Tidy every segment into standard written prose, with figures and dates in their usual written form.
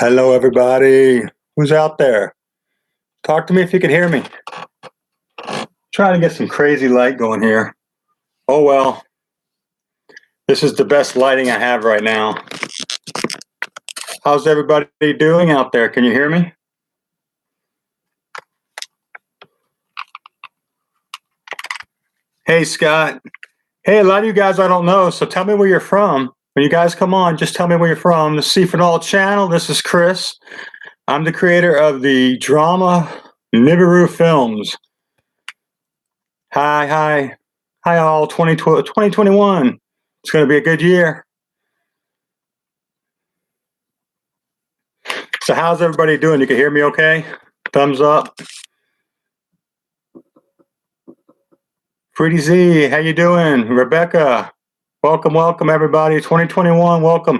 Hello, everybody. Who's out there? Talk to me if you can hear me. Trying to get some crazy light going here. Oh, well, this is the best lighting I have right now. How's everybody doing out there? Can you hear me? Hey, Scott. Hey, a lot of you guys I don't know, so tell me where you're from. When you guys come on, just tell me where you're from. The C for All channel, this is Chris. I'm the creator of the drama NIBIRU films. Hi all, 2021. It's going to be a good year. So how's everybody doing? You can hear me okay? Thumbs up. Pretty Z, how you doing? Rebecca, welcome everybody. 2021, welcome.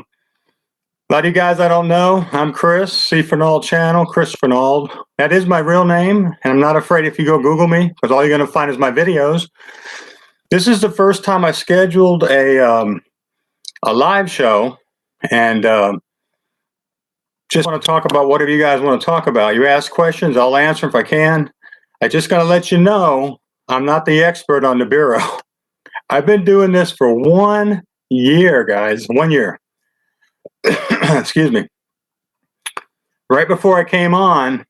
A lot of you guys I don't know. I'm Chris, C Fernald channel, Chris Fernald. That is my real name, and I'm not afraid if you go Google me, because all you're going to find is my videos. This is the first time I scheduled a live show, and just want to talk about whatever you guys want to talk about. You ask questions, I'll answer if I can. I just got to let you know, I'm not the expert on NIBIRU. I've been doing this for 1 year, guys, 1 year. Excuse me. Right before I came on,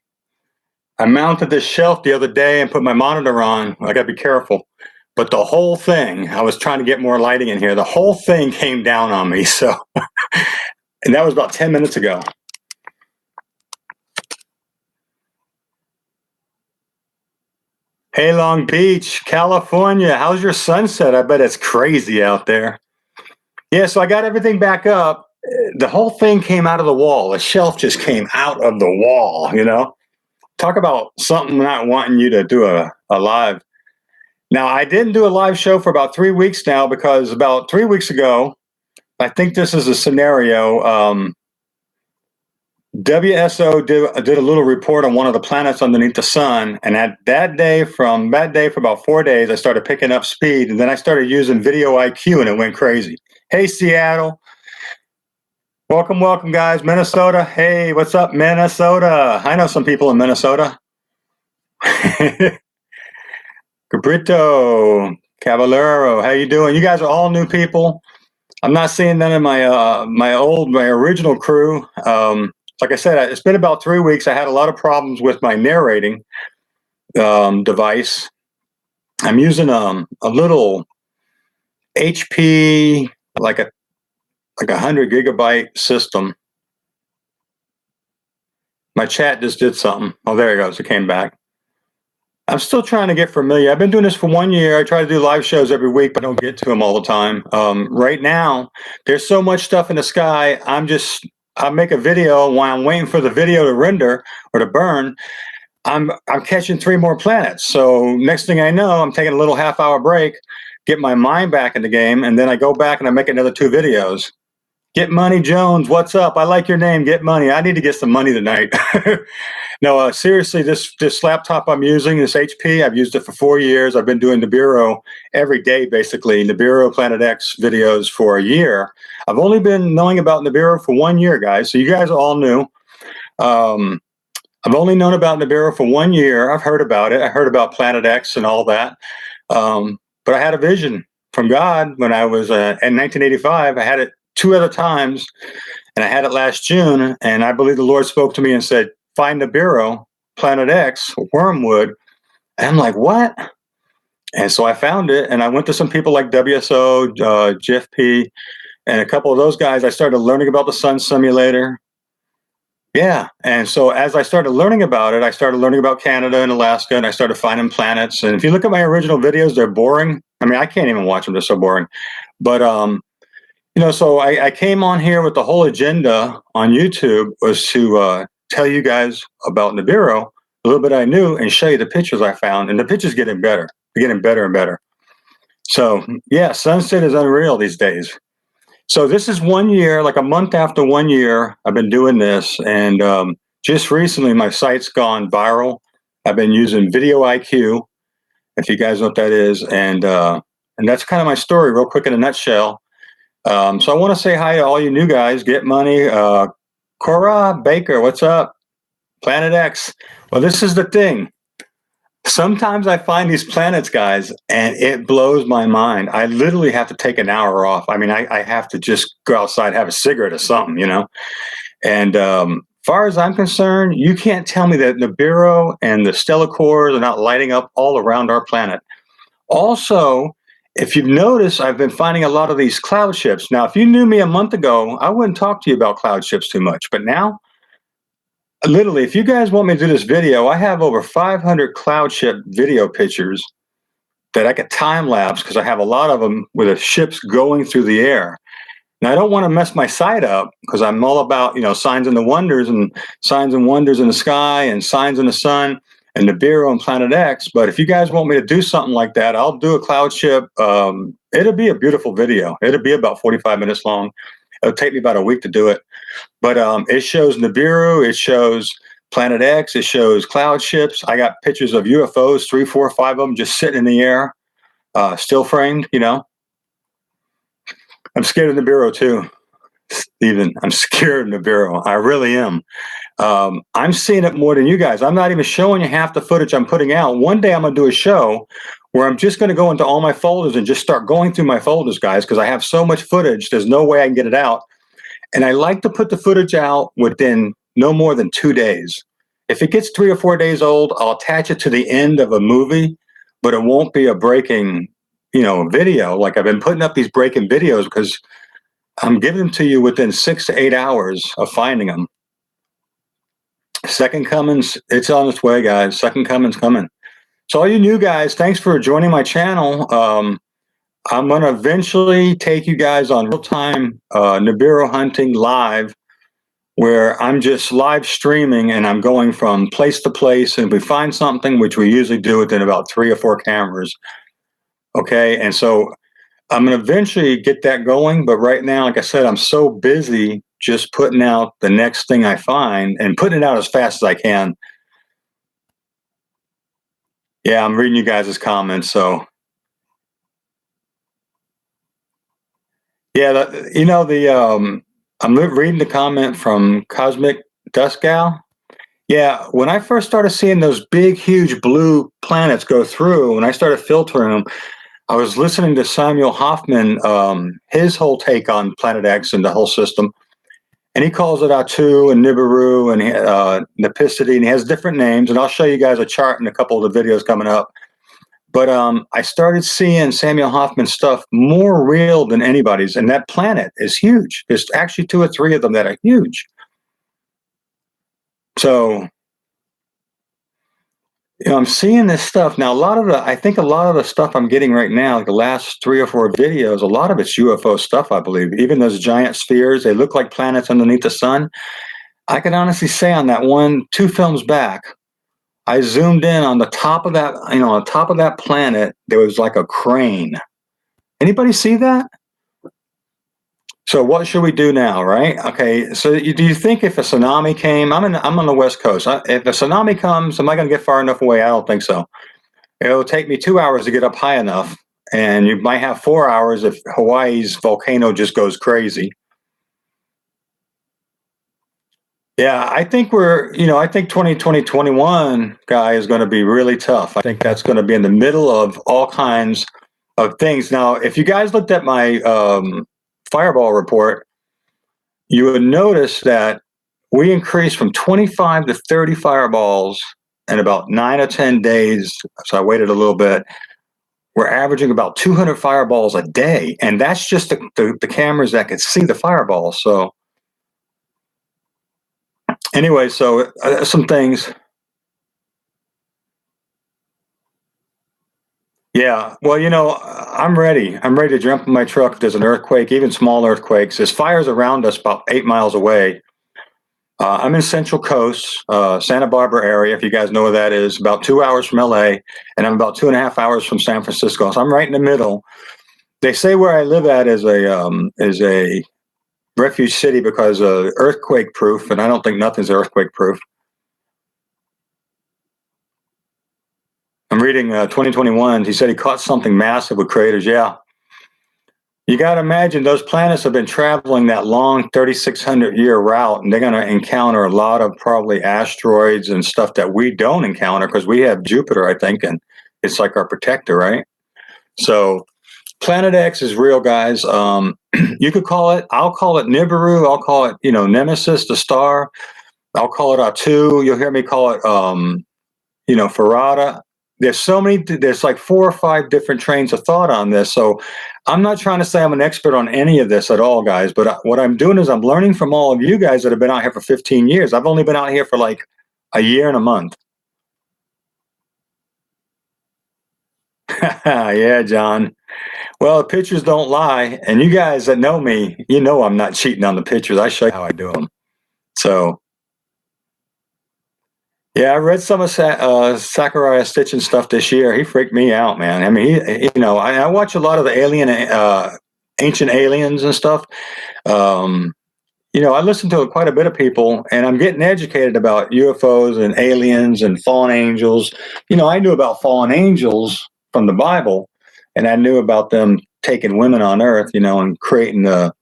I mounted this shelf the other day and put my monitor on. I got to be careful. But the whole thing, I was trying to get more lighting in here. The whole thing came down on me. So, and that was about 10 minutes ago. Hey, Long Beach, California. How's your sunset? I bet it's crazy out there. Yeah, so I got everything back up. The whole thing came out of the wall. The shelf just came out of the wall, you know? Talk about something not wanting you to do a live. Now, I didn't do a live show for about 3 weeks now because about 3 weeks ago, I think this is a scenario, WSO did a little report on one of the planets underneath the sun, and that day for about 4 days, I started picking up speed, and then I started using video IQ, and it went crazy. Hey, Seattle. Welcome, guys. Minnesota. Hey, what's up, Minnesota? I know some people in Minnesota. Cabrito, Caballero, how you doing? You guys are all new people. I'm not seeing none of my original crew. Like I said, it's been about 3 weeks. I had a lot of problems with my narrating device. I'm using a little HP, like a 100 gigabyte system. My chat just did something. Oh, there it goes. It came back. I'm still trying to get familiar. I've been doing this for 1 year. I try to do live shows every week, but I don't get to them all the time. Right now, there's so much stuff in the sky. I'll make a video while I'm waiting for the video to render or to burn. I'm catching 3 more planets. So next thing I know, I'm taking a little half-hour break, get my mind back in the game, and then I go back and I make another 2 videos. Get Money Jones, what's up? I like your name, Get Money. I need to get some money tonight. No, seriously, this laptop I'm using, this HP, I've used it for 4 years. I've been doing NIBIRU every day, basically, NIBIRU Planet X videos for a year. I've only been knowing about NIBIRU for 1 year, guys, so you guys are all new. I've only known about NIBIRU for 1 year. I've heard about it. I heard about Planet X and all that. But I had a vision from God when I was in 1985. I had it 2 other times, and I had it last June, and I believe the Lord spoke to me and said, find NIBIRU, Planet X, Wormwood. And I'm like, what? And so I found it, and I went to some people like WSO, GFP, and a couple of those guys. I started learning about the sun simulator. Yeah, and so as I started learning about it, I started learning about Canada and Alaska, and I started finding planets. And if you look at my original videos, they're boring. I mean, I can't even watch them. They're so boring. But, you know, so I came on here with the whole agenda on YouTube was to tell you guys about NIBIRU, a little bit I knew, and show you the pictures I found. And the pictures getting better. They're getting better and better. So, yeah, sunset is unreal these days. So this is 1 year, like a month after 1 year, I've been doing this. And just recently, my site's gone viral. I've been using Video IQ, if you guys know what that is. And that's kind of my story real quick in a nutshell. So I want to say hi to all you new guys. Get Money, Cora Baker, what's up? Planet X. Well, this is the thing. Sometimes I find these planets, guys, and it blows my mind. I literally have to take an hour off. I mean, I have to just go outside, have a cigarette or something, you know? And far as I'm concerned, you can't tell me that Nibiru and the stellar cores are not lighting up all around our planet. Also, if you've noticed, I've been finding a lot of these cloud ships. Now, if you knew me a month ago, I wouldn't talk to you about cloud ships too much. But now, literally, if you guys want me to do this video, I have over 500 cloud ship video pictures that I could time lapse because I have a lot of them with the ships going through the air. Now, I don't want to mess my site up because I'm all about, you know, signs and wonders in the sky and signs in the sun and Nibiru and Planet X. But if you guys want me to do something like that, I'll do a cloud ship. It'll be a beautiful video. It'll be about 45 minutes long. It'll take me about a week to do it. But it shows Nibiru, it shows Planet X, it shows cloud ships. I got pictures of UFOs, 3, 4, 5 of them just sitting in the air, still framed, you know. I'm scared of Nibiru too, Stephen. I'm scared of Nibiru. I really am. I'm seeing it more than you guys. I'm not even showing you half the footage I'm putting out. One day I'm going to do a show where I'm just going to go into all my folders and just start going through my folders, guys, because I have so much footage. There's no way I can get it out. And I like to put the footage out within no more than 2 days. If it gets 3 or 4 days old, I'll attach it to the end of a movie, but it won't be a breaking, you know, video. Like I've been putting up these breaking videos because I'm giving them to you within 6 to 8 hours of finding them. Second coming's, it's on its way, guys. Second coming's coming. So all you new guys, thanks for joining my channel. I'm going to eventually take you guys on real-time Nibiru hunting live, where I'm just live streaming and I'm going from place to place. And if we find something, which we usually do within about 3 or 4 cameras, okay? And so I'm going to eventually get that going. But right now, like I said, I'm so busy just putting out the next thing I find and putting it out as fast as I can. Yeah, I'm reading you guys' comments, so. Yeah, you know, I'm reading the comment from Cosmic Dust Gal. Yeah, when I first started seeing those big, huge blue planets go through, and I started filtering them, I was listening to Samuel Hoffman, his whole take on Planet X and the whole system, and he calls it Atu and Nibiru and Nepicity, and he has different names, and I'll show you guys a chart in a couple of the videos coming up. But I started seeing Samuel Hoffman's stuff more real than anybody's, and that planet is huge. There's actually 2 or 3 of them that are huge. So, you know, I'm seeing this stuff now. I think a lot of the stuff I'm getting right now, like the last 3 or 4 videos, a lot of it's UFO stuff, I believe. Even those giant spheres, they look like planets underneath the sun. I can honestly say on that 2 films back, I zoomed in on the top of that, you know, on top of that planet, there was like a crane. Anybody see that? So what should we do now, right? Okay, so do you think if a tsunami came, I'm on the West Coast. If a tsunami comes, am I going to get far enough away? I don't think so. It'll take me 2 hours to get up high enough, and you might have 4 hours if Hawaii's volcano just goes crazy. Yeah, I think I think 2021 guy is going to be really tough. I think that's going to be in the middle of all kinds of things. Now, if you guys looked at my fireball report, you would notice that we increased from 25 to 30 fireballs in about 9 or 10 days. So I waited a little bit. We're averaging about 200 fireballs a day, and that's just the cameras that could see the fireballs. So anyway, so some things. Yeah, well, you know, I'm ready. I'm ready to jump in my truck if there's an earthquake, even small earthquakes. There's fires around us about 8 miles away. I'm in Central Coast, Santa Barbara area, if you guys know where that is, about 2 hours from LA, and I'm about 2.5 hours from San Francisco. So I'm right in the middle. They say where I live at is a refuge city because earthquake proof, and I don't think nothing's earthquake proof. I'm reading 2021. He said he caught something massive with craters. Yeah. You got to imagine those planets have been traveling that long 3,600-year route, and they're going to encounter a lot of probably asteroids and stuff that we don't encounter because we have Jupiter, I think, and it's like our protector, right? So Planet X is real, guys. You could call it, I'll call it Nibiru. I'll call it, Nemesis, the star. I'll call it Atu. You'll hear me call it, Farada. There's like 4 or 5 different trains of thought on this. So I'm not trying to say I'm an expert on any of this at all, guys. But what I'm doing is I'm learning from all of you guys that have been out here for 15 years. I've only been out here for like a year and a month. Yeah, John. Well, the pictures don't lie. And you guys that know me, I'm not cheating on the pictures. I show you how I do them. So, yeah, I read some of Zachariah Stitchin's stuff this year. He freaked me out, man. I mean, I watch a lot of the ancient aliens and stuff. I listen to quite a bit of people, and I'm getting educated about UFOs and aliens and fallen angels. I knew about fallen angels from the Bible, and I knew about them taking women on Earth, and creating the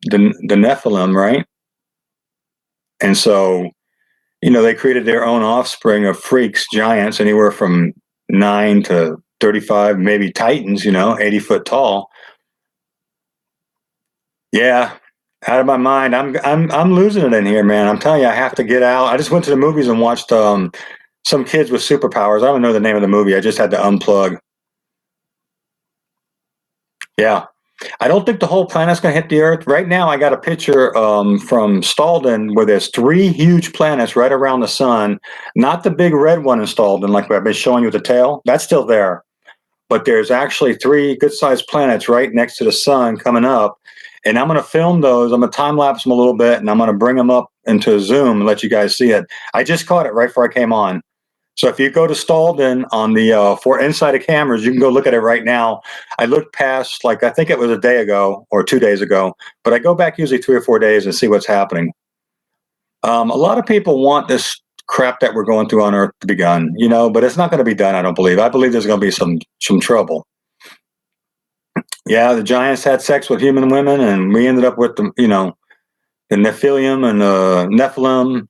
Nephilim, right? And so, they created their own offspring of freaks, giants, anywhere from 9 to 35, maybe titans, 80 foot tall. Yeah, out of my mind. I'm losing it in here, man. I'm telling you, I have to get out. I just went to the movies and watched some kids with superpowers. I don't know the name of the movie. I just had to unplug. Yeah. I don't think the whole planet's going to hit the Earth. Right now, I got a picture from Stalden where there's 3 huge planets right around the sun. Not the big red one in Stalden, like I've been showing you with the tail. That's still there. But there's actually 3 good-sized planets right next to the sun coming up. And I'm going to film those. I'm going to time-lapse them a little bit, and I'm going to bring them up into Zoom and let you guys see it. I just caught it right before I came on. So if you go to Stalden on the for Inside of Cameras, you can go look at it right now. I looked past, I think it was a day ago or 2 days ago, but I go back usually 3 or 4 days and see what's happening. A lot of people want this crap that we're going through on Earth to be done, but it's not going to be done, I don't believe. I believe there's going to be some trouble. Yeah, the giants had sex with human women, and we ended up with the Nephilim and the Nephilim.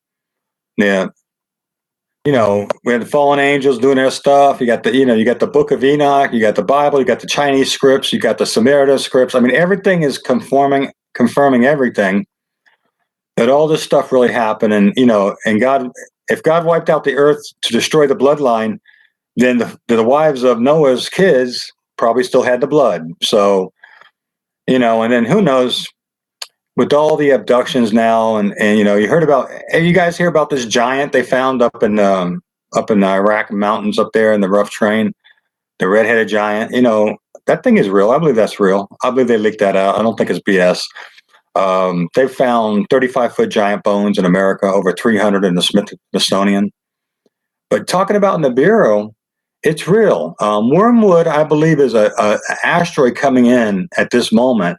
Yeah. We had the fallen angels doing their stuff. You got you got the Book of Enoch, you got the Bible, you got the Chinese scripts, you got the Samaritan scripts. I mean, everything is confirming everything, that all this stuff really happened. And, and God, if God wiped out the earth to destroy the bloodline, then the wives of Noah's kids probably still had the blood. So, and then who knows, with all the abductions now, and you heard about, you guys hear about this giant they found up in the Iraq mountains up there in the rough terrain, the red-headed giant. That thing is real. I believe that's real. I believe they leaked that out. I don't think it's BS. They found 35-foot giant bones in America, over 300 in the Smithsonian. But talking about NIBIRU, it's real. Wormwood, I believe, is a asteroid coming in at this moment,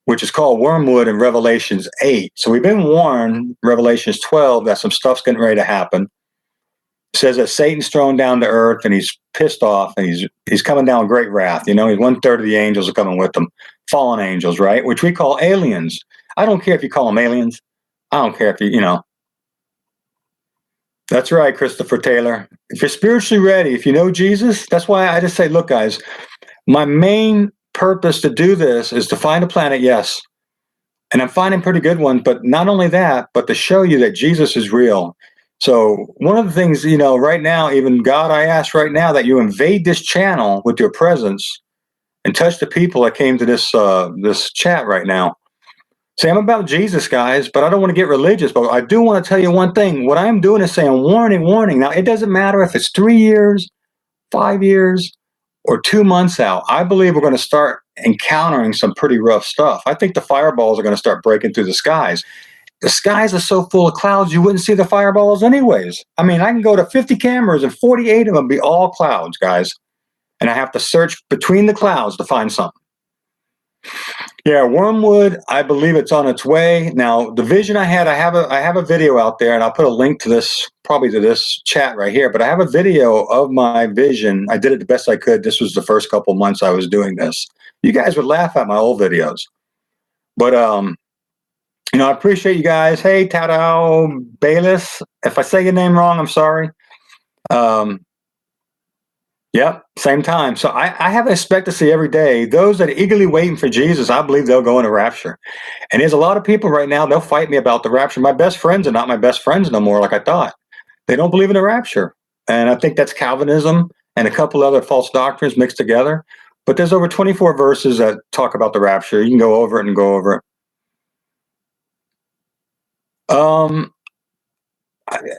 which is called Wormwood in Revelations 8. So we've been warned, Revelations 12, that some stuff's getting ready to happen. It says that Satan's thrown down to earth, and he's pissed off, and he's coming down with great wrath. He's 1/3 of the angels are coming with him. Fallen angels, right? Which we call aliens. I don't care if you call them aliens. I don't care if you. That's right, Christopher Taylor. If you're spiritually ready, if you know Jesus, that's why I just say, look, guys, my main purpose to do this is to find a planet, yes, and I'm finding pretty good ones, but not only that, but to show you that Jesus is real. So one of the things, right now, even God, I ask right now that you invade this channel with your presence and touch the people that came to this chat right now. Say, I'm about Jesus, guys, but I don't want to get religious, but I do want to tell you one thing. What I'm doing is saying, warning, warning. Now, it doesn't matter if it's 3 years, 5 years, or 2 months out. I believe we're going to start encountering some pretty rough stuff. I think the fireballs are going to start breaking through the skies. The skies are so full of clouds, you wouldn't see the fireballs anyways. I mean, I can go to 50 cameras and 48 of them be all clouds, guys. And I have to search between the clouds to find something. Yeah, Wormwood, I believe it's on its way. Now, the vision I had, I have a video out there, and I'll put a link to this, probably to this chat right here, but I have a video of my vision. I did it the best I could. This was the first couple months I was doing this. You guys would laugh at my old videos. But I appreciate you guys. Hey, Tadao Bayless. If I say your name wrong, I'm sorry. Yep, same time. So I have an expectancy every day. Those that are eagerly waiting for Jesus, I believe they'll go into rapture. And there's a lot of people right now, they'll fight me about the rapture. My best friends are not my best friends no more, like I thought. They don't believe in the rapture. And I think that's Calvinism and a couple other false doctrines mixed together. But there's over 24 verses that talk about the rapture. You can go over it and go over it.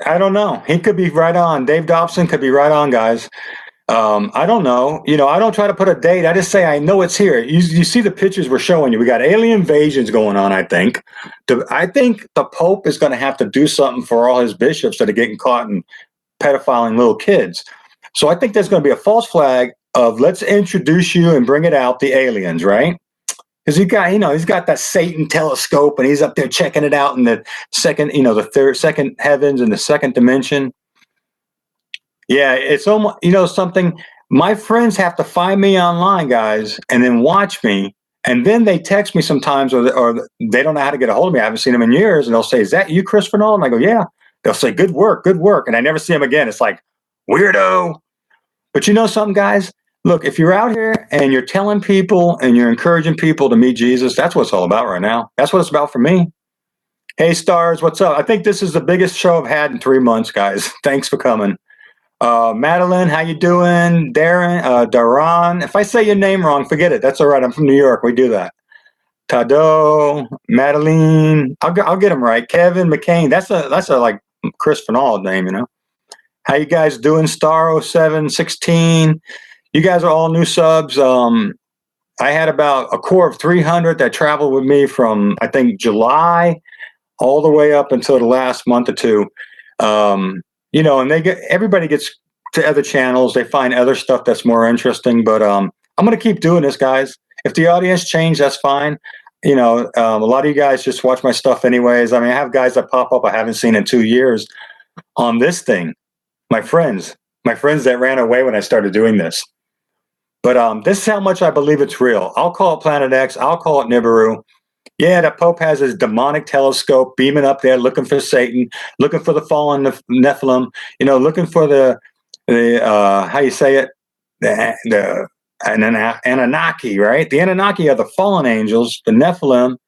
I don't know. He could be right on. Dave Dobson could be right on, guys. I don't know. I don't try to put a date. I just say I know it's here. You see the pictures we're showing you. We got alien invasions going on, I think. I think the Pope is going to have to do something for all his bishops that are getting caught in pedophiling little kids. So I think there's going to be a false flag of let's introduce you and bring it out, the aliens, right? Because he's got that Satan telescope and he's up there checking it out in the second, second heavens and the second dimension. Yeah, it's almost, something. My friends have to find me online, guys, and then watch me. And then they text me sometimes, or they don't know how to get a hold of me. I haven't seen them in years. And they'll say, "Is that you, Chris Fernald?" And I go, "Yeah." They'll say, "Good work, good work." And I never see them again. It's like, weirdo. But you know something, guys? Look, if you're out here and you're telling people and you're encouraging people to meet Jesus, that's what it's all about right now. That's what it's about for me. Hey, Stars, what's up? I think this is the biggest show I've had in 3 months, guys. Thanks for coming. Madeline, how you doing? Darren, Daron. If I say your name wrong, forget it. That's all right. I'm from New York. We do that. Tado, Madeline. I'll get them right. Kevin McCain. That's a like Chris Fernald name, How you guys doing? Star 0716. You guys are all new subs. I had about a core of 300 that traveled with me from, I think, July all the way up until the last month or two. And everybody gets to other channels. They find other stuff that's more interesting. But I'm going to keep doing this, guys. If the audience change, that's fine. A lot of you guys just watch my stuff anyways. I mean, I have guys that pop up I haven't seen in 2 years on this thing. My friends that ran away when I started doing this. But this is how much I believe it's real. I'll call it Planet X. I'll call it Nibiru. Yeah, the Pope has his demonic telescope beaming up there, looking for Satan, looking for the fallen Nephilim, looking for the how you say it, the Anunnaki, right? The Anunnaki are the fallen angels. The Nephilim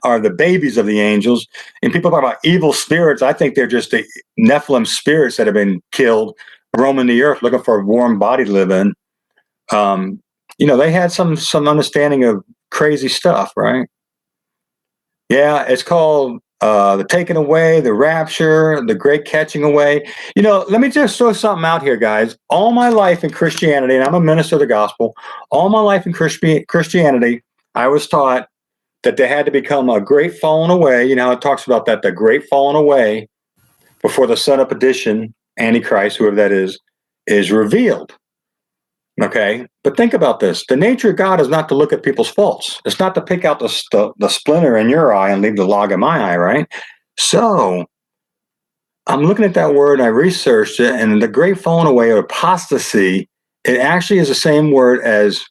are the babies of the angels. And people talk about evil spirits. I think they're just the Nephilim spirits that have been killed, roaming the earth, looking for a warm body to live in. They had some understanding of crazy stuff, right? Yeah, it's called the taking away, the rapture, the great catching away. Let me just throw something out here, guys. All my life in Christianity, and I'm a minister of the gospel, all my life in Christianity, I was taught that there had to become a great falling away. It talks about that, the great falling away before the son of perdition, Antichrist, whoever that is revealed. Okay, but think about this. The nature of God is not to look at people's faults. It's not to pick out the splinter in your eye and leave the log in my eye, right? So I'm looking at that word, and I researched it, and the great falling away or apostasy, it actually is the same word as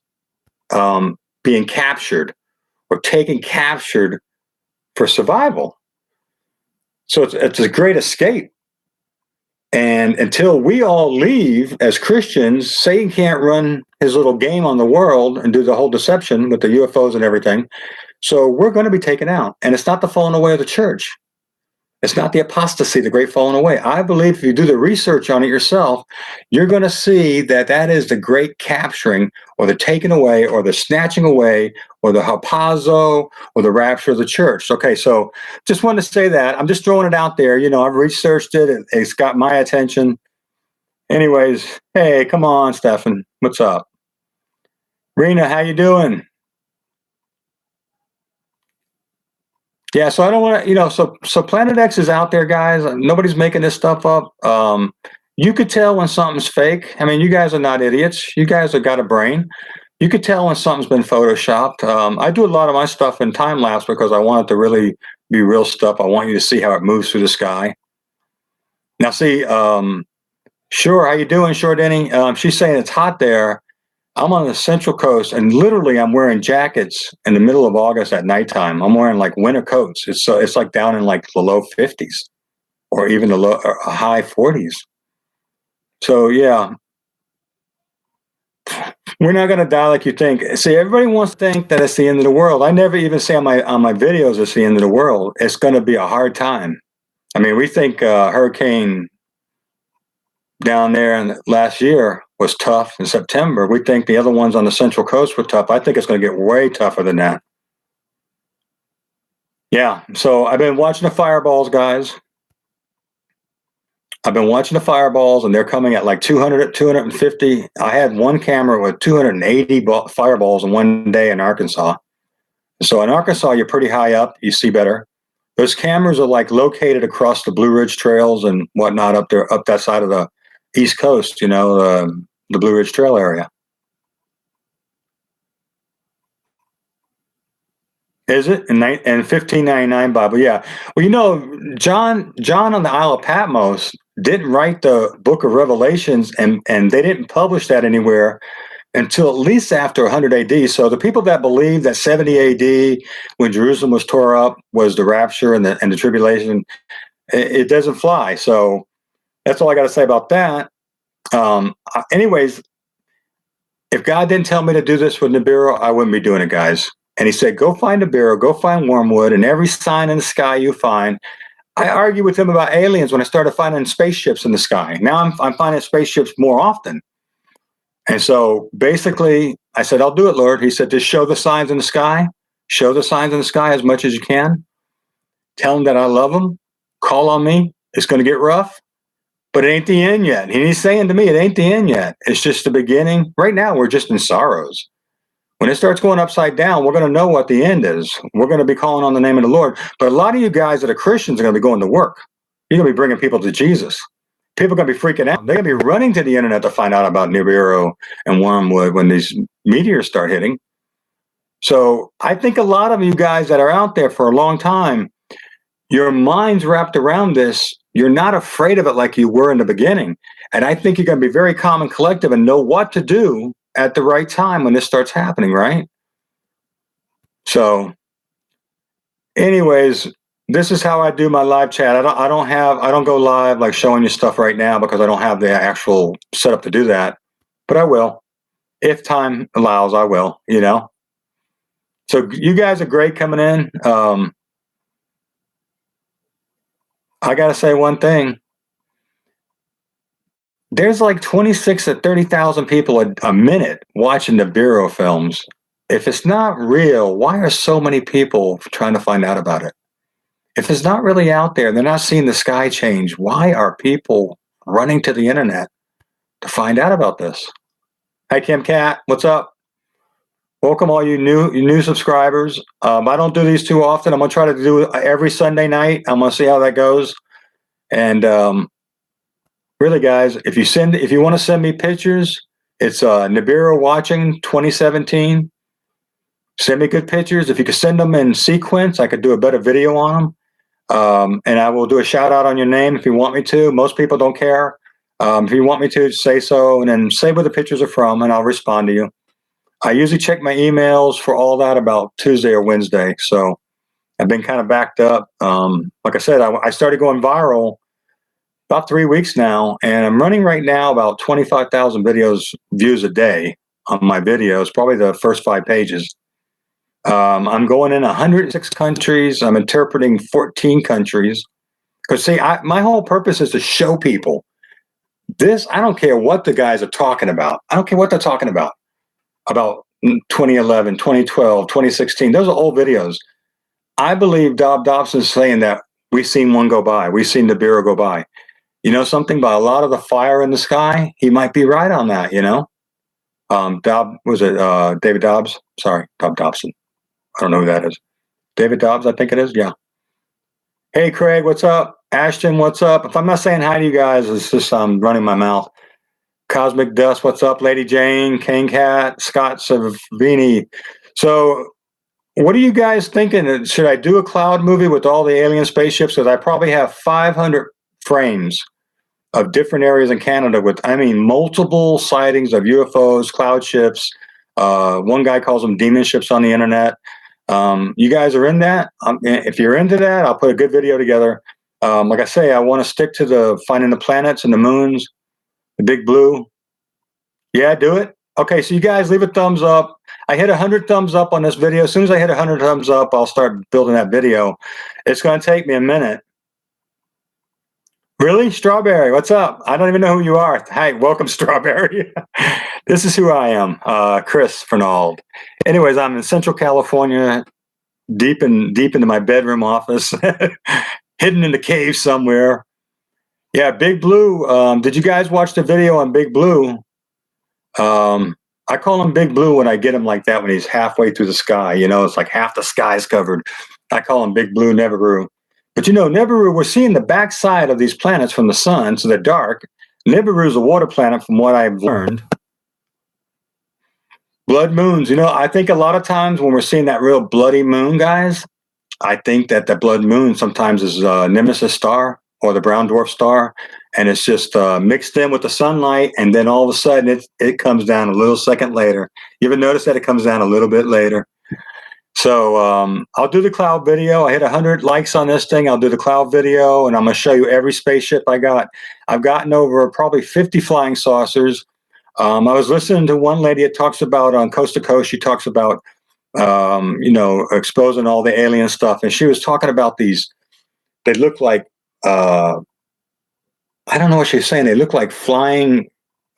being captured or taken captured for survival. So it's a great escape. And until we all leave as Christians, Satan can't run his little game on the world and do the whole deception with the UFOs and everything. So we're going to be taken out. And it's not the falling away of the church. It's not the apostasy, the great falling away. I believe if you do the research on it yourself, you're going to see that is the great capturing or the taking away or the snatching away or the harpazo or the rapture of the church. Okay, so just wanted to say that. I'm just throwing it out there. I've researched it. It's got my attention. Anyways, hey, come on, Stefan. What's up? Rena, how you doing? Yeah, so I don't want to, so Planet X is out there, guys. Nobody's making this stuff up. You could tell when something's fake. I mean, you guys are not idiots. You guys have got a brain. You could tell when something's been photoshopped. I do a lot of my stuff in time lapse because I want it to really be real stuff. I want you to see how it moves through the sky. Now, see, sure, how you doing, Short Denny? She's saying it's hot there. I'm on the Central Coast, and literally, I'm wearing jackets in the middle of August at nighttime. I'm wearing like winter coats. It's like down in like the low 50s, or even the high 40s. So yeah, we're not gonna die like you think. See, everybody wants to think that it's the end of the world. I never even say on my videos it's the end of the world. It's gonna be a hard time. I mean, we think Hurricane down there in last year was tough in September. We think the other ones on the Central Coast were tough. I think it's going to get way tougher than that. Yeah. So I've been watching the fireballs, guys. I've been watching the fireballs, and they're coming at like 200, 250. I had one camera with 280 fireballs in one day in Arkansas. So in Arkansas, you're pretty high up. You see better. Those cameras are like located across the Blue Ridge trails and whatnot up there, up that side of the East Coast, you know, the Blue Ridge Trail area. Is it in 1599 Bible? Yeah. Well, you know, John on the Isle of Patmos didn't write the Book of Revelations, and they didn't publish that anywhere until at least after 100 AD. So the people that believe that 70 AD, when Jerusalem was tore up, was the rapture and the tribulation, it doesn't fly. So that's all I got to say about that. Anyways, if God didn't tell me to do this with NIBIRU, I wouldn't be doing it, guys. And he said, go find NIBIRU, go find wormwood, and every sign in the sky you find. I argued with him about aliens when I started finding spaceships in the sky. Now I'm finding spaceships more often. And so basically, I said, I'll do it, Lord. He said, just show the signs in the sky. Show the signs in the sky as much as you can. Tell them that I love them. Call on me. It's going to get rough. But it ain't the end yet. And he's saying to me, it ain't the end yet. It's just the beginning. Right now, we're just in sorrows. When it starts going upside down, we're going to know what the end is. We're going to be calling on the name of the Lord. But a lot of you guys that are Christians are going to be going to work. You're going to be bringing people to Jesus. People are going to be freaking out. They're going to be running to the internet to find out about NIBIRU and wormwood when these meteors start hitting. So I think a lot of you guys that are out there for a long time, your mind's wrapped around this. You're not afraid of it like you were in the beginning. And I think you're going to be very calm and collective and know what to do at the right time when this starts happening, right? So anyways, this is how I do my live chat. I don't go live like showing you stuff right now because I don't have the actual setup to do that, but I will. If time allows, I will, you know? So you guys are great coming in. I got to say one thing. There's like 26 to 30,000 people a minute watching the NIBIRU films. If it's not real, why are so many people trying to find out about it? If it's not really out there, they're not seeing the sky change, why are people running to the internet to find out about this? Hi, Kim Cat. What's up? Welcome all you new subscribers. I don't do these too often. I'm going to try to do it every Sunday night. I'm going to see how that goes. And really, guys, if you want to send me pictures, it's NIBIRU Watching 2017. Send me good pictures. If you could send them in sequence, I could do a better video on them. And I will do a shout out on your name if you want me to. Most people don't care. If you want me to, say so, and then say where the pictures are from, and I'll respond to you. I usually check my emails for all that about Tuesday or Wednesday. So I've been kind of backed up. Like I said, I started going viral about 3 weeks now, and I'm running right now about 25,000 views a day on my videos, probably the first 5 pages. I'm going in 106 countries. I'm interpreting 14 countries. Because see, my whole purpose is to show people this. I don't care what the guys are talking about. I don't care what they're talking about 2011, 2012, 2016. Those are old videos. I believe Dobson's saying that we've seen one go by. We've seen NIBIRU go by. You know something about a lot of the fire in the sky? He might be right on that, you know? David Dobbs? Sorry, Bob Dobson. I don't know who that is. David Dobbs, I think it is. Yeah. Hey, Craig, what's up? Ashton, what's up? If I'm not saying hi to you guys, it's just I'm running my mouth. Cosmic Dust, what's up? Lady Jane, Kane Cat, Scott Savini. So what are you guys thinking? Should I do a cloud movie with all the alien spaceships? Because I probably have 500 frames of different areas in Canada with, I mean, multiple sightings of UFOs, cloud ships. One guy calls them demon ships on the internet. You guys are in that? If you're into that, I'll put a good video together. Like I say, I want to stick to the finding the planets and the moons, the big blue. Yeah, do it. Okay, so you guys leave a thumbs up. I hit 100 thumbs up on this video. As soon as I hit 100 thumbs up, I'll start building that video. It's going to take me a minute. Really? Strawberry, what's up? I don't even know who you are. Hi, welcome, Strawberry. This is who I am, Chris Fernald. Anyways, I'm in Central California, deep into my bedroom office, hidden in the cave somewhere. Yeah, Big Blue. Did you guys watch the video on Big Blue? I call him Big Blue when I get him like that, when he's halfway through the sky. You know, it's like half the sky's covered. I call him Big Blue NIBIRU. But you know, NIBIRU, we're seeing the backside of these planets from the sun, so they're dark. NIBIRU is a water planet from what I've learned. Blood moons, you know, I think a lot of times when we're seeing that real bloody moon, guys, I think that the blood moon sometimes is a Nemesis star or the brown dwarf star, and it's just mixed in with the sunlight, and then all of a sudden it comes down a little second later. You ever notice that it comes down a little bit later? So I'll do the cloud video. I hit 100 likes on this thing. I'll do the cloud video, and I'm going to show you every spaceship I got. I've gotten over probably 50 flying saucers. I was listening to one lady that talks about on Coast to Coast. She talks about, you know, exposing all the alien stuff. And she was talking about these, they look like, I don't know what she was saying. They look like flying,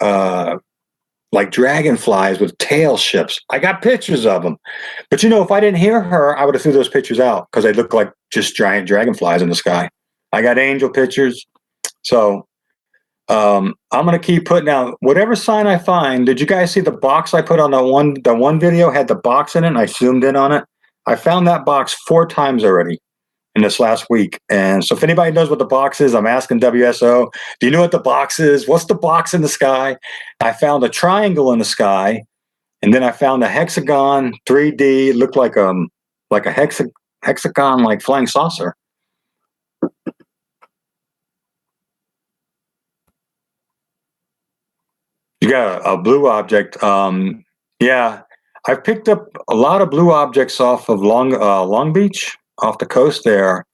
like dragonflies with tail ships. I got pictures of them. But, you know, if I didn't hear her, I would have threw those pictures out because they look like just giant dragonflies in the sky. I got angel pictures. So I'm going to keep putting out whatever sign I find. Did you guys see the box I put on the one video had the box in it, and I zoomed in on it? I found that box 4 times already in this last week. And so if anybody knows what the box is, I'm asking WSO, do you know what the box is? What's the box in the sky? I found a triangle in the sky, and then I found a hexagon 3D, looked like a hexagon like flying saucer. You got a blue object. Yeah, I've picked up a lot of blue objects off of Long Beach, off the coast there,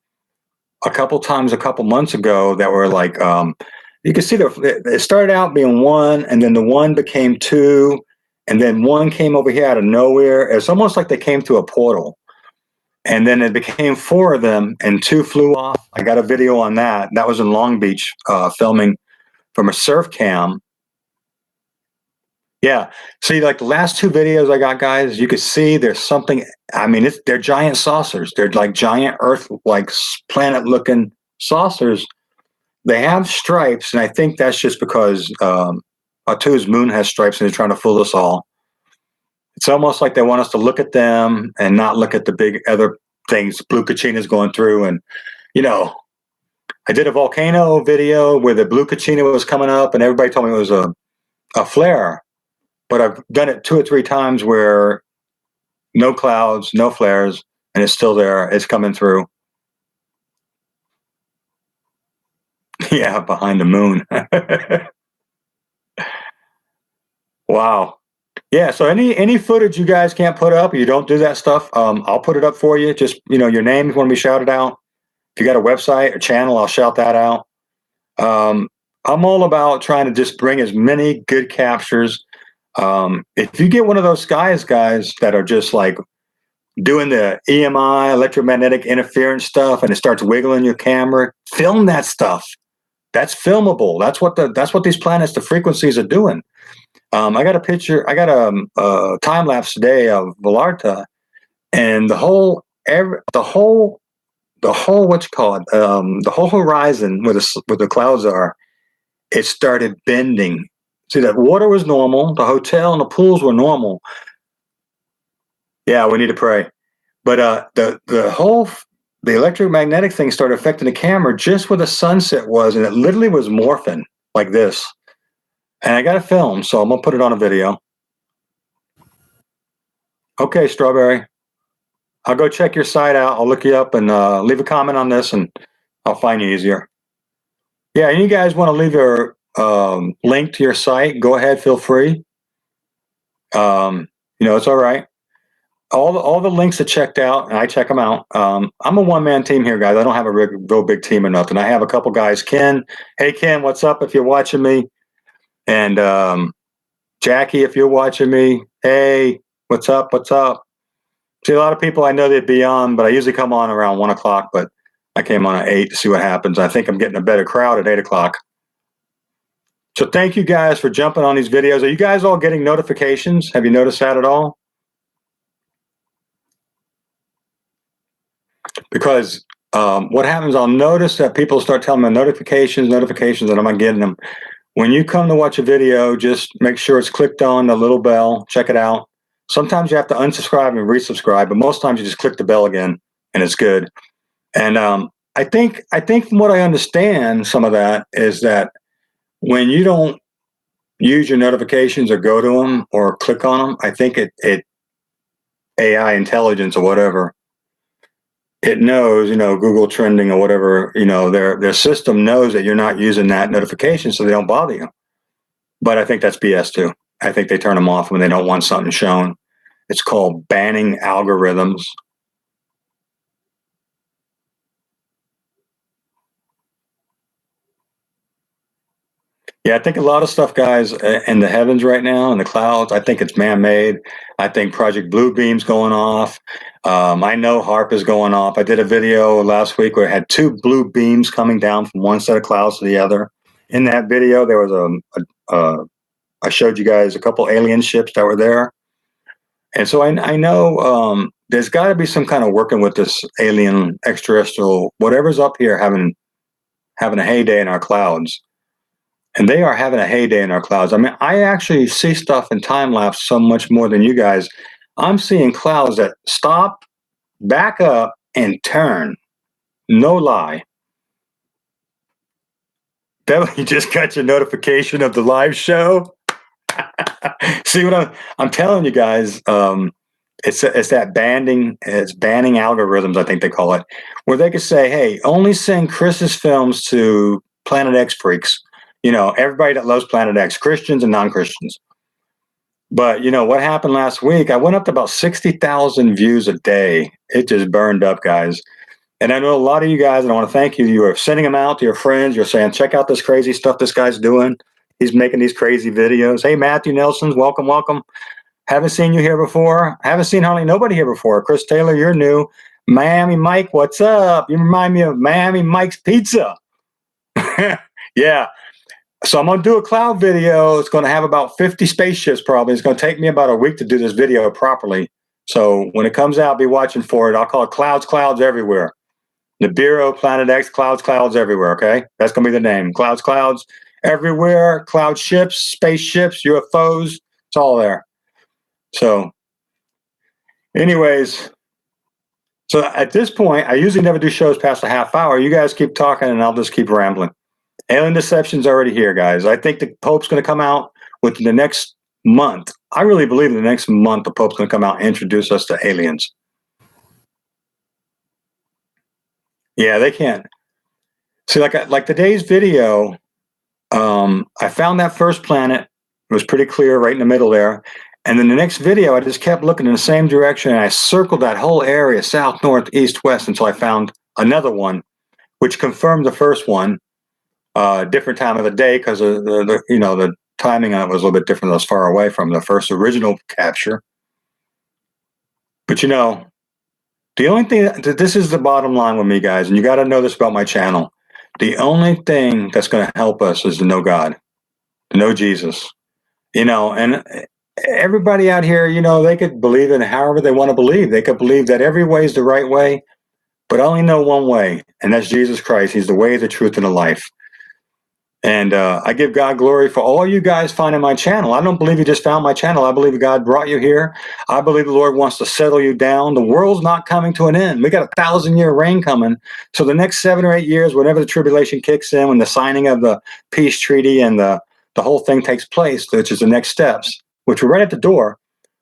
a couple times a couple months ago that were like, you can see it started out being 1, and then the 1 became 2, and then 1 came over here out of nowhere. It's almost like they came through a portal. And then it became 4 of them, and 2 flew off. I got a video on that. That was in Long Beach, filming from a surf cam. Yeah. See, like the last 2 videos I got, guys, you could see there's something. I mean, they're giant saucers. They're like giant Earth, like planet-looking saucers. They have stripes, and I think that's just because Atu's moon has stripes, and they're trying to fool us all. It's almost like they want us to look at them and not look at the big other things Blue Kachina's going through. And, you know, I did a volcano video where the Blue Kachina was coming up, and everybody told me it was a flare. But I've done it 2 or 3 times where no clouds, no flares, and it's still there. It's coming through. Yeah, behind the moon. Wow. Yeah, so any footage you guys can't put up, you don't do that stuff, I'll put it up for you. Just, you know, your name if you want to be shouted out. If you got a website or channel, I'll shout that out. I'm all about trying to just bring as many good captures. If you get one of those guys that are just like doing the EMI, electromagnetic interference stuff, and it starts wiggling your camera, film that stuff. That's filmable. That's what these planets, the frequencies are doing. I got a picture. I got a time lapse today of Vallarta, and the whole what you call it, the whole horizon where the clouds are, it started bending. See, that water was normal. The hotel and the pools were normal. Yeah, we need to pray. But the electromagnetic thing started affecting the camera just where the sunset was, and it literally was morphing like this. And I got a film, so I'm going to put it on a video. Okay, Strawberry. I'll go check your site out. I'll look you up and leave a comment on this, and I'll find you easier. Yeah, and you guys want to leave your link to your site, go ahead, feel free. It's all right. All the links are checked out, and I check them out. I'm a one-man team here, guys. I don't have a real big team or nothing. I have a couple guys. Ken, hey Ken, what's up? If you're watching me, and Jackie, if you're watching me, hey, what's up? What's up? See, a lot of people I know they'd be on, but I usually come on around 1 o'clock. But I came on at 8 to see what happens. I think I'm getting a better crowd at 8 o'clock. So thank you guys for jumping on these videos. Are you guys all getting notifications? Have you noticed that at all? Because what happens, I'll notice that people start telling me notifications, and I'm not getting them. When you come to watch a video, just make sure it's clicked on the little bell. Check it out. Sometimes you have to unsubscribe and resubscribe, but most times you just click the bell again, and it's good. And I think from what I understand, some of that is that when you don't use your notifications or go to them or click on them, I think it AI intelligence or whatever, it knows, Google trending or whatever, their system knows that you're not using that notification, so they don't bother you. But I think that's BS too. I think they turn them off when they don't want something shown. It's called banning algorithms. Yeah, I think a lot of stuff, guys, in the heavens right now, in the clouds, I think it's man-made. I think Project Bluebeam's going off. I know HARP is going off. I did a video last week where it had 2 blue beams coming down from one set of clouds to the other. In that video, there was I showed you guys a couple alien ships that were there. And so I know there's got to be some kind of working with this alien extraterrestrial, whatever's up here having a heyday in our clouds. And they are having a heyday in our clouds. I mean, I actually see stuff in time lapse so much more than you guys. I'm seeing clouds that stop, back up, and turn. No lie. Devil, you just got your notification of the live show. See what I'm telling you guys? It's that banning algorithms, I think they call it, where they could say, hey, only send Chris's films to Planet X freaks. Everybody that loves Planet X, Christians and non-Christians. But what happened last week? I went up to about 60,000 views a day. It just burned up, guys. And I know a lot of you guys, and I want to thank you. You are sending them out to your friends. You're saying, check out this crazy stuff this guy's doing. He's making these crazy videos. Hey, Matthew Nelsons, welcome, welcome. Haven't seen you here before. Haven't seen hardly nobody here before. Chris Taylor, you're new. Miami Mike, what's up? You remind me of Miami Mike's Pizza. Yeah. So I'm going to do a cloud video. It's going to have about 50 spaceships probably. It's going to take me about a week to do this video properly. So when it comes out, be watching for it. I'll call it Clouds Everywhere. NIBIRU, Planet X, Clouds Everywhere, okay? That's going to be the name. Clouds Everywhere, cloud ships, spaceships, UFOs. It's all there. So anyways, so at this point, I usually never do shows past a half hour. You guys keep talking and I'll just keep rambling. Alien Deception's already here, guys. I think the Pope's going to come out within the next month. I really believe in the next month the Pope's going to come out and introduce us to aliens. Yeah, they can't. See, like today's video, I found that first planet. It was pretty clear right in the middle there. And then the next video, I just kept looking in the same direction, and I circled that whole area, south, north, east, west, until I found another one, which confirmed the first one. Different time of the day because of the timing on it was a little bit different. I was far away from the first original capture. But the only thing this is the bottom line with me, guys, and you got to know this about my channel. The only thing that's going to help us is to know God, to know Jesus. And everybody out here, they could believe in however they want to believe. They could believe that every way is the right way, but I only know one way, and that's Jesus Christ. He's the way, the truth, and the life. And I give God glory for all you guys finding my channel. I don't believe you just found my channel. I believe God brought you here. I believe the Lord wants to settle you down. The world's not coming to an end. We got a 1,000-year reign coming. So the next 7 or 8 years, whenever the tribulation kicks in, when the signing of the peace treaty and the the whole thing takes place, which is the next steps, which we're right at the door.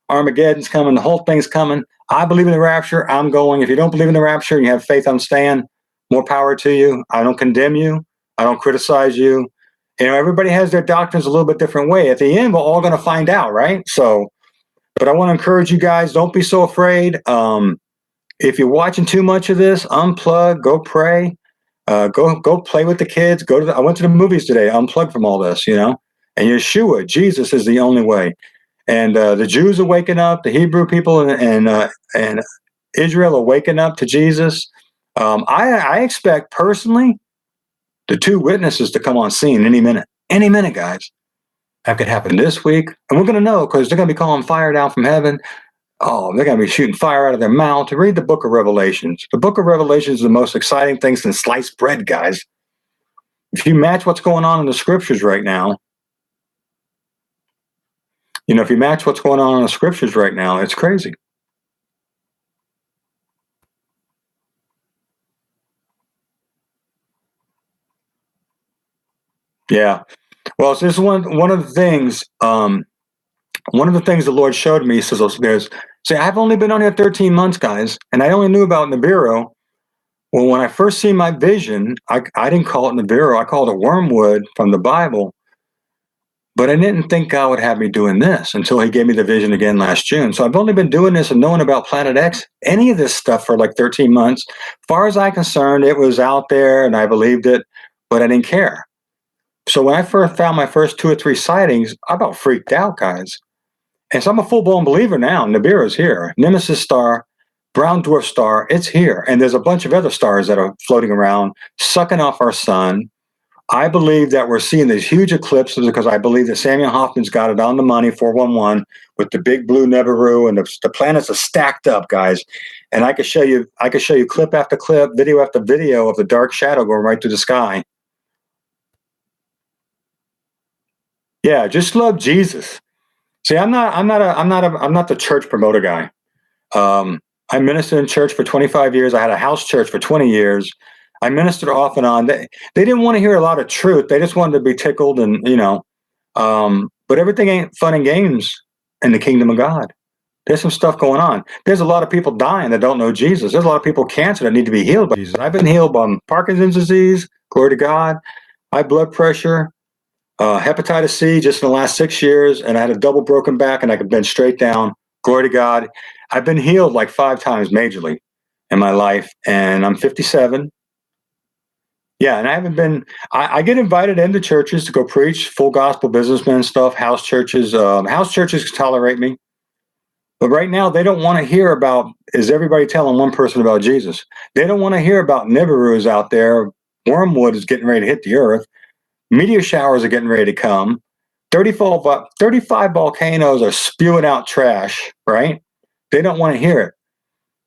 Armageddon's coming. The whole thing's coming. I believe in the rapture. I'm going. If you don't believe in the rapture and you have faith, I'm staying. More power to you. I don't condemn you. I don't criticize you. You know, everybody has their doctrines a little bit different way. At the end, we're all going to find out, right? So, but I want to encourage you guys, don't be so afraid. If you're watching too much of this, unplug, go pray, go play with the kids. I went to the movies today, unplug from all this, you know. And Yeshua, Jesus is the only way. And the Jews are waking up, the Hebrew people and Israel are waking up to Jesus. I expect personally the two witnesses to come on scene any minute, guys. That could happen this week. And we're going to know because they're going to be calling fire down from heaven. Oh, they're going to be shooting fire out of their mouth. Read the book of Revelations. The book of Revelations is the most exciting thing since sliced bread, guys. If you match what's going on in the scriptures right now, you know, if you match what's going on in the scriptures right now, it's crazy. Yeah. Well, so this is one of the things. One of the things the Lord showed me, he says, I've only been on here 13 months, guys, and I only knew about NIBIRU. Well, when I first seen my vision, I didn't call it NIBIRU. I called it wormwood from the Bible. But I didn't think God would have me doing this until he gave me the vision again last June. So I've only been doing this and knowing about Planet X, any of this stuff for like 13 months. As far as I'm concerned, it was out there and I believed it, but I didn't care. So when I first found my first 2 or 3 sightings, I about freaked out, guys. And so I'm a full-blown believer now. NIBIRU is here. Nemesis star, brown dwarf star, it's here. And there's a bunch of other stars that are floating around, sucking off our sun. I believe that we're seeing these huge eclipses because I believe that Samuel Hoffman's got it on the money, 411, with the big blue NIBIRU, and the planets are stacked up, guys. And I could show you clip after clip, video after video of the dark shadow going right through the sky. Yeah, just love Jesus. See, I'm not the church promoter guy. I ministered in church for 25 years. I had a house church for 20 years. I ministered off and on. They didn't want to hear a lot of truth. They just wanted to be tickled and, you know, but everything ain't fun and games in the kingdom of God. There's some stuff going on. There's a lot of people dying that don't know Jesus. There's a lot of people with cancer that need to be healed by Jesus. I've been healed by Parkinson's disease, glory to God, high blood pressure, hepatitis C just in the last 6 years, and I had a double broken back and I could bend straight down, glory to God. I've been healed like 5 times majorly in my life, and I'm 57. Yeah, and I haven't been. I get invited into churches to go preach, full gospel businessmen stuff, house churches. House churches tolerate me, but right now they don't want to hear about. Is everybody telling one person about Jesus? They don't want to hear about NIBIRUs out there. Wormwood is getting ready to hit the earth. Meteor showers are getting ready to come. 35 volcanoes are spewing out trash. Right? They don't want to hear it.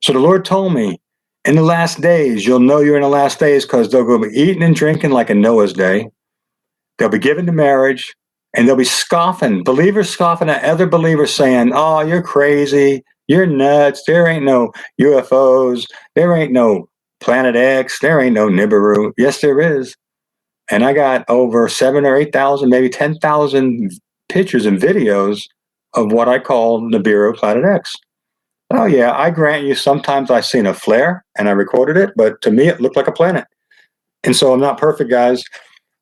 So the Lord told me, in the last days, you'll know you're in the last days because they'll go be eating and drinking like in Noah's day. They'll be given to marriage, and they'll be scoffing, believers scoffing at other believers saying, oh, you're crazy, you're nuts, there ain't no UFOs, there ain't no Planet X, there ain't no NIBIRU. Yes, there is. And I got over 7,000 or 8,000, maybe 10,000 pictures and videos of what I call NIBIRU Planet X. Oh, yeah, I grant you sometimes I've seen a flare and I recorded it, but to me it looked like a planet. And so I'm not perfect, guys.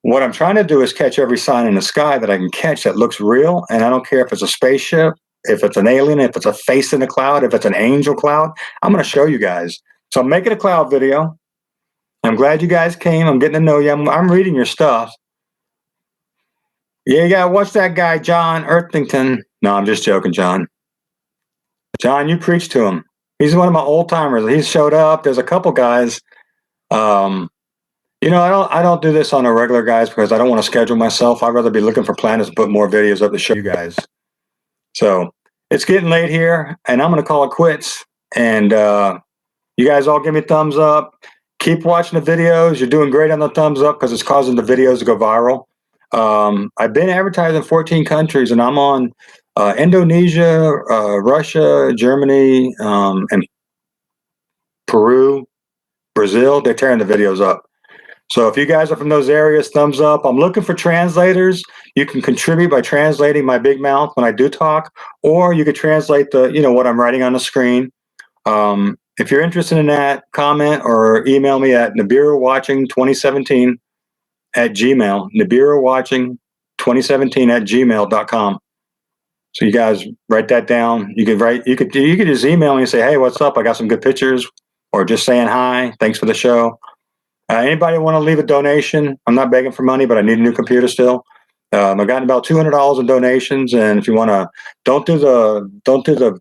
What I'm trying to do is catch every sign in the sky that I can catch that looks real, and I don't care if it's a spaceship, if it's an alien, if it's a face in the cloud, if it's an angel cloud. I'm going to show you guys. So I'm making a cloud video. I'm glad you guys came. I'm getting to know you. I'm reading your stuff. Yeah, you got to watch that guy, John Earthington. No, I'm just joking, John. John, you preach to him. He's one of my old timers. He showed up. There's a couple guys. You know, I don't do this on a regular, guys, because I don't want to schedule myself. I'd rather be looking for planets and put more videos up to show you guys. So it's getting late here, and I'm going to call it quits. And you guys all give me thumbs up. Keep watching the videos. You're doing great on the thumbs up because it's causing the videos to go viral. I've been advertised in 14 countries, and I'm on Indonesia, Russia, Germany, and Peru, Brazil. They're tearing the videos up. So if you guys are from those areas, thumbs up. I'm looking for translators. You can contribute by translating my big mouth when I do talk, or you could translate the, what I'm writing on the screen. If you're interested in that, comment or email me at NIBIRUwatching2017 at Gmail, NIBIRUwatching2017 at gmail.com. So you guys write that down. You could just email me and say, hey, what's up? I got some good pictures, or just saying hi. Thanks for the show. Anybody want to leave a donation? I'm not begging for money, but I need a new computer still. I've gotten about $200 in donations, and if you want to, don't do the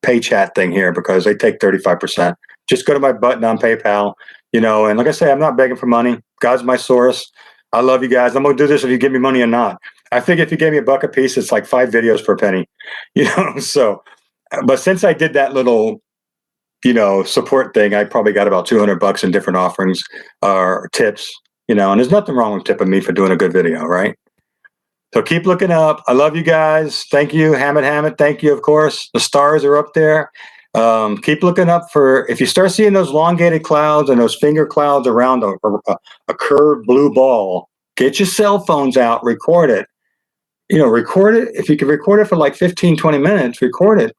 pay chat thing here because they take 35%. Just go to my button on PayPal, and like I say, I'm not begging for money. God's my source. I love you guys. I'm going to do this if you give me money or not. I think if you gave me $1 a piece, it's like 5 videos per penny, so, but since I did that little, support thing, I probably got about $200 in different offerings or tips, and there's nothing wrong with tipping me for doing a good video, right? So keep looking up. I love you guys. Thank you, Hamid. Thank you, of course. The stars are up there. Keep looking up for, if you start seeing those elongated clouds and those finger clouds around a curved blue ball, get your cell phones out, record it. Record it. If you can record it for like 15, 20 minutes, record it.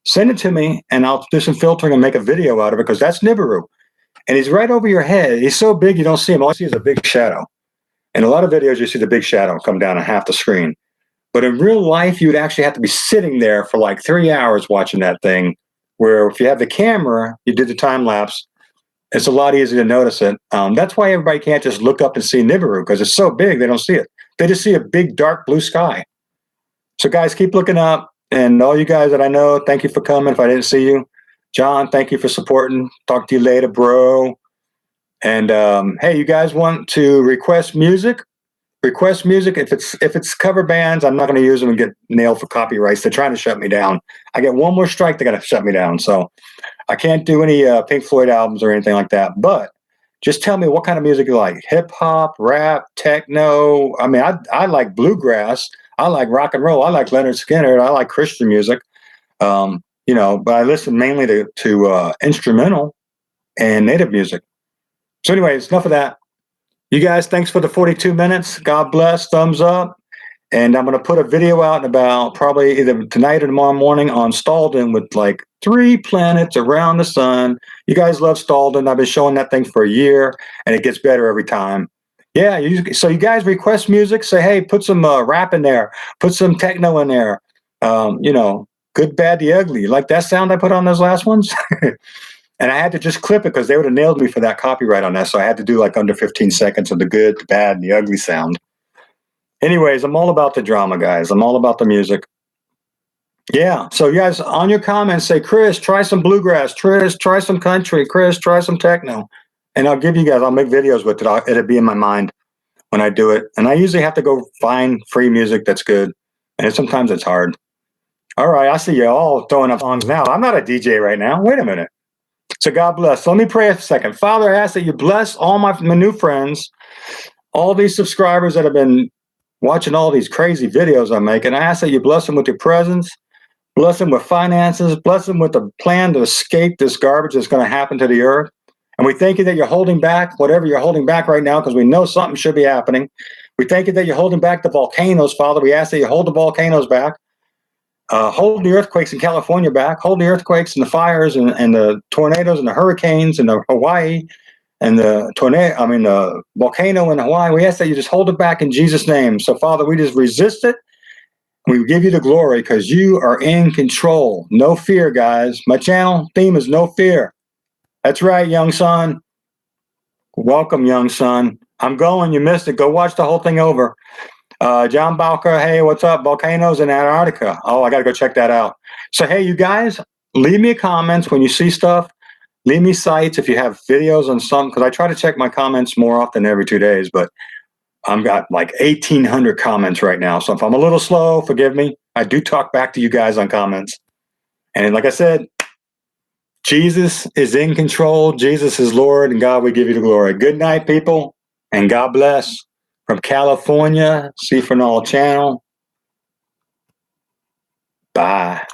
Send it to me, and I'll do some filtering and make a video out of it, because that's NIBIRU. And he's right over your head. He's so big you don't see him. All you see is a big shadow. In a lot of videos, you see the big shadow come down on half the screen. But in real life, you would actually have to be sitting there for like 3 hours watching that thing, where if you have the camera, you did the time lapse, it's a lot easier to notice it. That's why everybody can't just look up and see NIBIRU, because it's so big, they don't see it. They just see a big, dark blue sky. So guys, keep looking up. And all you guys that I know, thank you for coming. If I didn't see you, John, thank you for supporting. Talk to you later, bro. And hey, you guys want to request music? Request music. If it's cover bands, I'm not going to use them and get nailed for copyrights. They're trying to shut me down. I get one more strike, they're going to shut me down. So I can't do any Pink Floyd albums or anything like that. But just tell me what kind of music you like. Hip hop, rap, techno. I mean, I like bluegrass. I like rock and roll. I like Leonard Skinner. I like Christian music. But I listen mainly to instrumental and native music. So anyways, enough of that. You guys, thanks for the 42 minutes. God bless. Thumbs up. And I'm going to put a video out in about probably either tonight or tomorrow morning on Stalden with like 3 planets around the sun. You guys love Stalden. I've been showing that thing for a year, and it gets better every time. Yeah, so you guys request music, say, hey, put some rap in there, put some techno in there, good, bad, the ugly. You like that sound I put on those last ones? And I had to just clip it because they would have nailed me for that copyright on that, so I had to do like under 15 seconds of the good, the bad, and the ugly sound. Anyways, I'm all about the drama, guys. I'm all about the music. Yeah, so you guys, on your comments, say, Chris, try some bluegrass. Chris, try some country. Chris, try some techno. And I'll give you guys, I'll make videos with it. It'll be in my mind when I do it. And I usually have to go find free music that's good. And sometimes it's hard. All right, I see you all throwing up songs now. I'm not a DJ right now. Wait a minute. So God bless. So let me pray a second. Father, I ask that you bless all my new friends, all these subscribers that have been watching all these crazy videos I'm making. I ask that you bless them with your presence, bless them with finances, bless them with a plan to escape this garbage that's going to happen to the earth. And we thank you that you're holding back whatever you're holding back right now, because we know something should be happening. We thank you that you're holding back the volcanoes, Father. We ask that you hold the volcanoes back. Hold the earthquakes in California back. Hold the earthquakes and the fires and the tornadoes and the hurricanes and the Hawaii and the volcano in Hawaii. We ask that you just hold it back in Jesus' name. So, Father, we just resist it. We give you the glory because you are in control. No fear, guys. My channel theme is no fear. That's right, young son. Welcome, young son. I'm going. You missed it. Go watch the whole thing over. John Balker, hey, what's up? Volcanoes in Antarctica. Oh, I got to go check that out. So, hey, you guys, leave me comments when you see stuff. Leave me sites if you have videos on something, because I try to check my comments more often every 2 days, but I've got like 1,800 comments right now. So if I'm a little slow, forgive me. I do talk back to you guys on comments. And like I said, Jesus is in control. Jesus is Lord, and God, we give you the glory. Good night, people, and God bless. From California, C for All Channel. Bye.